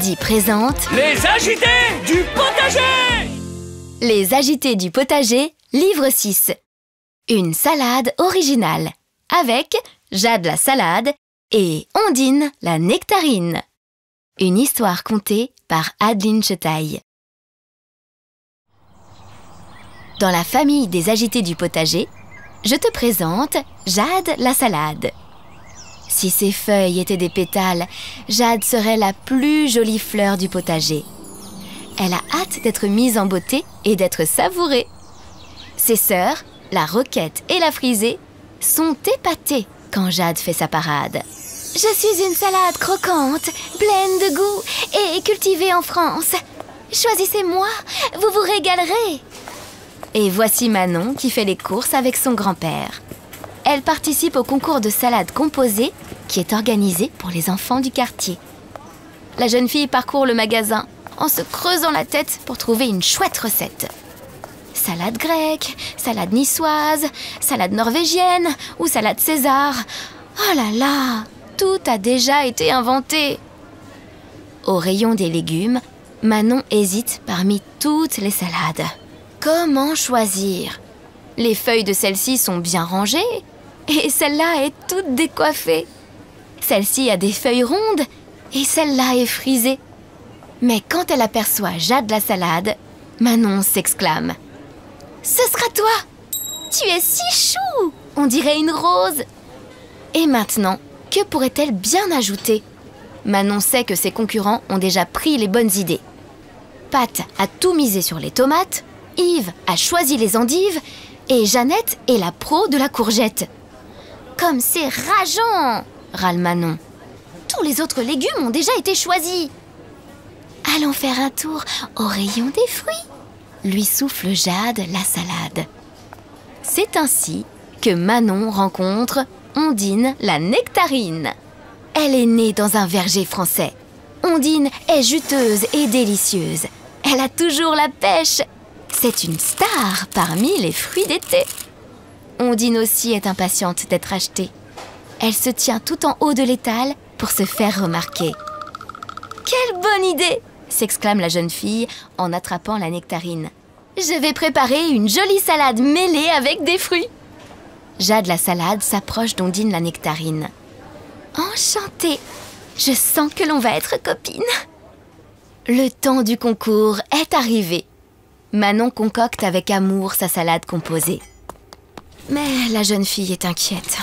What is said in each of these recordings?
Aldi présente Les agités du potager. Les agités du potager, livre 6. Une salade originale, avec Jade la salade et Ondine la nectarine. Une histoire contée par Adeline Chetaille. Dans la famille des agités du potager, je te présente Jade la salade. Si ses feuilles étaient des pétales, Jade serait la plus jolie fleur du potager. Elle a hâte d'être mise en beauté et d'être savourée. Ses sœurs, la roquette et la frisée, sont épatées quand Jade fait sa parade. Je suis une salade croquante, pleine de goût et cultivée en France. Choisissez-moi, vous vous régalerez. Et voici Manon qui fait les courses avec son grand-père. Elle participe au concours de salade composée qui est organisé pour les enfants du quartier. La jeune fille parcourt le magasin en se creusant la tête pour trouver une chouette recette. Salade grecque, salade niçoise, salade norvégienne ou salade César. Oh là là, tout a déjà été inventé. Au rayon des légumes, Manon hésite parmi toutes les salades. Comment choisir? Les feuilles de celle-ci sont bien rangées et celle-là est toute décoiffée. Celle-ci a des feuilles rondes et celle-là est frisée. Mais quand elle aperçoit Jade la salade, Manon s'exclame. « Ce sera toi! Tu es si chou! On dirait une rose! » Et maintenant, que pourrait-elle bien ajouter? Manon sait que ses concurrents ont déjà pris les bonnes idées. Pat a tout misé sur les tomates, Yves a choisi les endives et Jeannette est la pro de la courgette. « Comme c'est rageant !» râle Manon. « Tous les autres légumes ont déjà été choisis. » « Allons faire un tour au rayon des fruits !» lui souffle Jade la salade. C'est ainsi que Manon rencontre Ondine la nectarine. Elle est née dans un verger français. Ondine est juteuse et délicieuse. Elle a toujours la pêche. C'est une star parmi les fruits d'été. Ondine aussi est impatiente d'être achetée. Elle se tient tout en haut de l'étal pour se faire remarquer. « Quelle bonne idée !» s'exclame la jeune fille en attrapant la nectarine. « Je vais préparer une jolie salade mêlée avec des fruits. » Jade la salade s'approche d'Ondine la nectarine. « Enchantée! Je sens que l'on va être copines. » Le temps du concours est arrivé. Manon concocte avec amour sa salade composée. Mais la jeune fille est inquiète.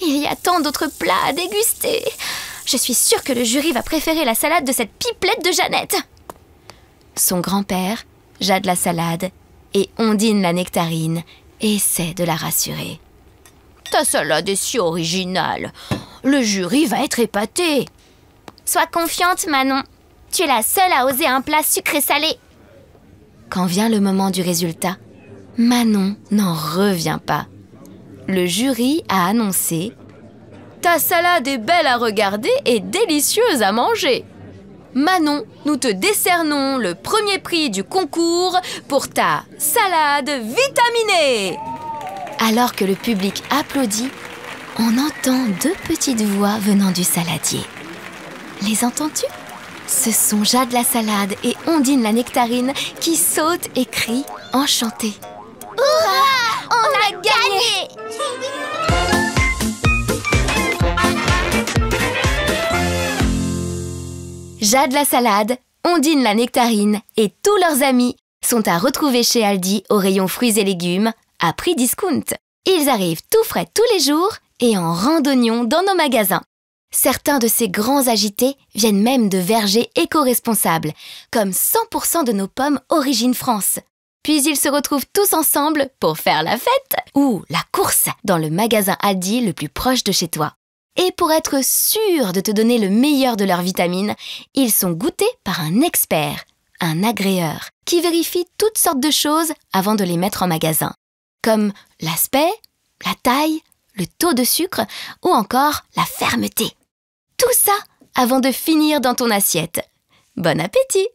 Il y a tant d'autres plats à déguster. Je suis sûre que le jury va préférer la salade de cette pipelette de Jeannette. Son grand-père, Jade la salade, et Ondine la nectarine essaient de la rassurer. Ta salade est si originale. Le jury va être épaté. Sois confiante, Manon. Tu es la seule à oser un plat sucré-salé. Quand vient le moment du résultat, Manon n'en revient pas. Le jury a annoncé « Ta salade est belle à regarder et délicieuse à manger. Manon, nous te décernons le premier prix du concours pour ta salade vitaminée !» Alors que le public applaudit, on entend deux petites voix venant du saladier. Les entends-tu? Ce sont Jade la salade et Ondine la nectarine qui sautent et crient enchantées. Hurrah! On a gagné! Jade la salade, Ondine la nectarine et tous leurs amis sont à retrouver chez Aldi au rayon fruits et légumes à prix discount. Ils arrivent tout frais tous les jours et en randonnion dans nos magasins. Certains de ces grands agités viennent même de vergers éco-responsables, comme 100% de nos pommes Origine France. Puis ils se retrouvent tous ensemble pour faire la fête ou la course dans le magasin Aldi le plus proche de chez toi. Et pour être sûr de te donner le meilleur de leurs vitamines, ils sont goûtés par un expert, un agréeur, qui vérifie toutes sortes de choses avant de les mettre en magasin, comme l'aspect, la taille, le taux de sucre ou encore la fermeté. Tout ça avant de finir dans ton assiette. Bon appétit!